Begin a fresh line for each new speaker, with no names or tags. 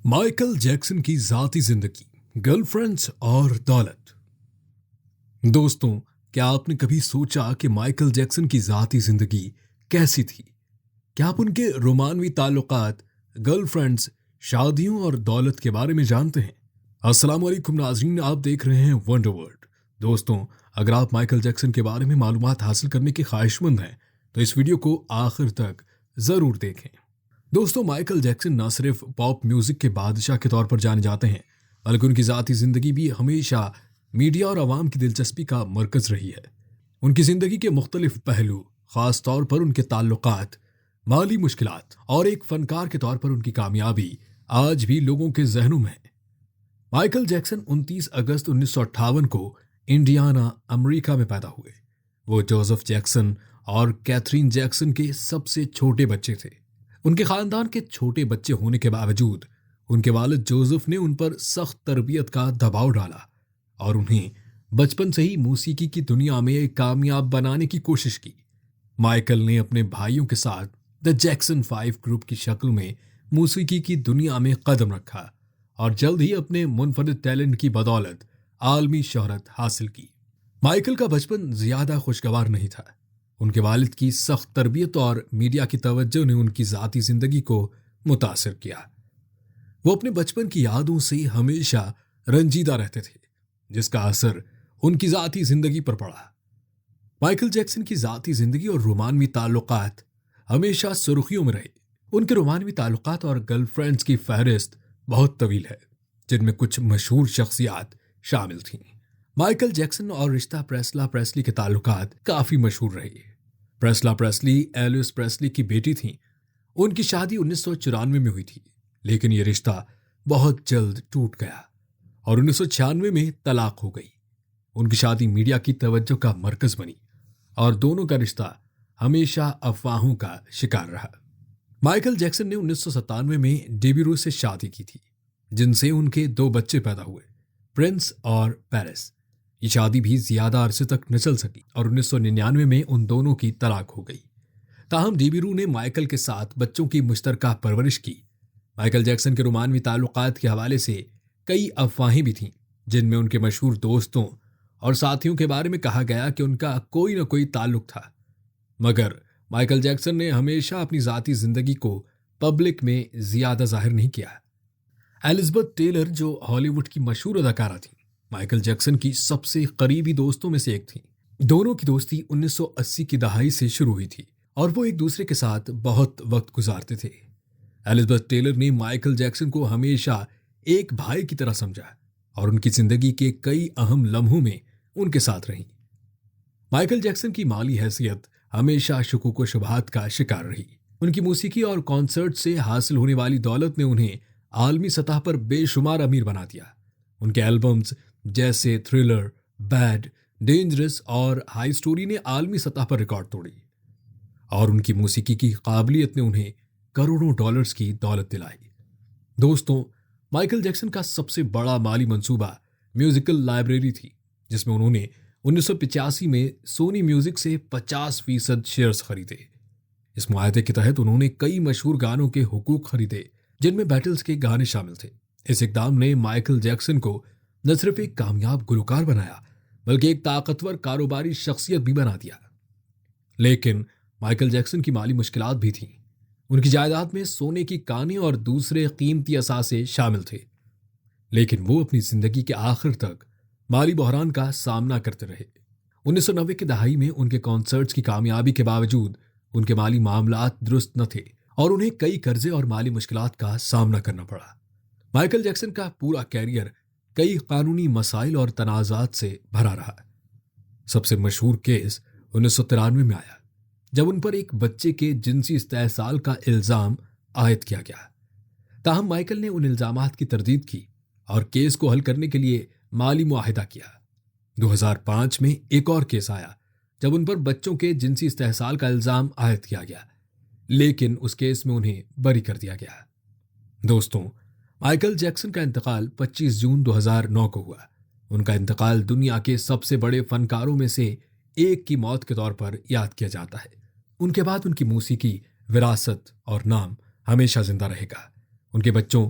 Michael Jackson की ज़ाती ज़िंदगी, गर्लफ्रेंड्स और दौलत। दोस्तों, क्या आपने कभी सोचा कि माइकल जैक्सन की ज़ाती ज़िंदगी कैसी थी? क्या आप उनके रोमानवी ताल्लुकात, गर्लफ्रेंड्स, शादियों और दौलत के बारे में जानते हैं? अस्सलाम वालेकुम नाज़रीन, आप देख रहे हैं वंडर वर्ल्ड। दोस्तों, अगर आप माइकल जैक्सन के बारे में मालूमात हासिल करने के ख्वाहिशमंद हैं तो इस वीडियो को आखिर तक ज़रूर देखें। दोस्तों, माइकल जैक्सन न सिर्फ पॉप म्यूजिक के बादशाह के तौर पर जाने जाते हैं, बल्कि उनकी ज़ाती ज़िंदगी भी हमेशा मीडिया और आवाम की दिलचस्पी का मरकज़ रही है। उनकी ज़िंदगी के मुख्तलिफ पहलू, ख़ास तौर पर उनके ताल्लुकात, माली मुश्किलात और एक फ़नकार के तौर पर उनकी कामयाबी आज भी लोगों के जहनों में है। माइकल जैक्सन 29 अगस्त 1958 को इंडियाना, अमेरिका में पैदा हुए। वो जोसेफ जैक्सन और कैथरीन जैक्सन के सबसे छोटे बच्चे थे। उनके खानदान के छोटे बच्चे होने के बावजूद उनके वालिद जोसेफ ने उन पर सख्त तरबियत का दबाव डाला और उन्हें बचपन से ही मौसीकी की दुनिया में कामयाब बनाने की कोशिश की। माइकल ने अपने भाइयों के साथ द जैक्सन 5 ग्रुप की शक्ल में मौसीकी की दुनिया में कदम रखा और जल्द ही अपने मुनफरिद टैलेंट की बदौलत आलमी शोहरत हासिल की। माइकल का बचपन ज्यादा खुशगवार नहीं था। उनके वालिद की सख्त तरबियत और मीडिया की तवज्जो ने उनकी ज़ाती ज़िंदगी को मुतासिर किया। वो अपने बचपन की यादों से हमेशा रंजीदा रहते थे, जिसका असर उनकी ज़ाती ज़िंदगी पर पड़ा। माइकल जैक्सन की ज़ाती ज़िंदगी और रोमानवी ताल्लुकात हमेशा सुर्खियों में रहे। उनके रोमानवी ताल्लुकात और गर्लफ्रेंड्स की फहरिस्त बहुत तवील है, जिनमें कुछ मशहूर शख्सियात शामिल थीं। माइकल जैक्सन और रिश्ता प्रेस्ला प्रेस्ली के ताल्लुकात काफ़ी मशहूर रहे। प्रेस्ला प्रेस्ली एलिस प्रेस्ली की बेटी थीं। उनकी शादी 1994 में हुई थी, लेकिन ये रिश्ता बहुत जल्द टूट गया और 1996 में तलाक हो गई। उनकी शादी मीडिया की तवज्जो का मरकज बनी और दोनों का रिश्ता हमेशा अफवाहों का शिकार रहा। माइकल जैक्सन ने 1997 में डेबी रूस से शादी की थी, जिनसे उनके 2 बच्चे पैदा हुए, प्रिंस और पेरिस। ये शादी भी ज्यादा अरसे तक न चल सकी और 1999 में उन दोनों की तलाक हो गई। ताहम डेबी ने माइकल के साथ बच्चों की मुश्तरका परवरिश की। माइकल जैक्सन के रोमानवी ताल्लुकात के हवाले से कई अफवाहें भी थीं, जिनमें उनके मशहूर दोस्तों और साथियों के बारे में कहा गया कि उनका कोई न कोई ताल्लुक था। मगर माइकल जैक्सन ने हमेशा अपनी ज़ाती ज़िंदगी को पब्लिक में ज्यादा जाहिर नहीं किया। एलिज़ाबेथ टेलर, जो हॉलीवुड की मशहूर अदाकारा थी, माइकल जैक्सन की सबसे करीबी दोस्तों में से एक थी। दोनों की दोस्ती 1980 की दहाई से शुरू हुई थी और वो एक दूसरे के साथ बहुत वक्त गुजारते थे। एलिज़ाबेथ टेलर ने माइकल जैक्सन को हमेशा एक भाई की तरह समझा और उनकी जिंदगी के कई अहम लम्हों में उनके साथ रही। माइकल जैक्सन की माली हैसियत हमेशा शुकूक व शुबहात का शिकार रही। उनकी मौसीकी और कॉन्सर्ट से हासिल होने वाली दौलत ने उन्हें आलमी सतह पर बेशुमार अमीर बना दिया। उनके एल्बम्स जैसे थ्रिलर, बैड, डेंजरस और हाई स्टोरी ने आलमी सतह पर रिकॉर्ड तोड़ी और उनकी मौसीकी की काबिलियत ने उन्हें करोड़ों डॉलर्स की दौलत दिलाई। दोस्तों, माइकल जैक्सन का सबसे बड़ा माली मंसूबा म्यूजिकल लाइब्रेरी थी, जिसमें उन्होंने 1985 में सोनी म्यूजिक से 50% शेयर्स खरीदे। इस मुआहदे के तहत उन्होंने कई मशहूर गानों के हुकूक खरीदे, जिनमें बैटल्स के गाने शामिल थे। इस इकदाम ने माइकल जैक्सन को न सिर्फ एक कामयाब गुलकार बनाया, बल्कि एक ताकतवर कारोबारी शख्सियत भी बना दिया। लेकिन माइकल जैक्सन की माली मुश्किलात भी थीं। उनकी जायदाद में सोने की कानें और दूसरे कीमती असासे शामिल थे, लेकिन वो अपनी जिंदगी के आखिर तक माली बहरान का सामना करते रहे। 1990 की दहाई में उनके कॉन्सर्ट्स की कामयाबी के बावजूद उनके माली मामलात दुरुस्त न थे और उन्हें कई कर्जे और माली मुश्किलात का सामना करना पड़ा। माइकल जैक्सन का पूरा कैरियर कई कानूनी मसाइल और तनाज़ात से भरा रहा। सबसे मशहूर केस 1993 में आया, जब उन पर एक बच्चे के जिनसी इस्तेहसाल का इल्ज़ाम आयद किया गया। ताहम माइकल ने उन इल्ज़ामात की तरदीद की और केस को हल करने के लिए माली मुआहिदा किया। 2005 में एक और केस आया, जब उन पर बच्चों के जिनसी इस्तेहसाल का इल्ज़ाम आयद किया गया, लेकिन उस केस में उन्हें बरी कर दिया गया। दोस्तों, माइकल जैक्सन का इंतकाल 25 जून 2009 को हुआ। उनका इंतकाल दुनिया के सबसे बड़े फनकारों में से एक की मौत के तौर पर याद किया जाता है। उनके बाद उनकी मौसीकी, विरासत और नाम हमेशा जिंदा रहेगा। उनके बच्चों,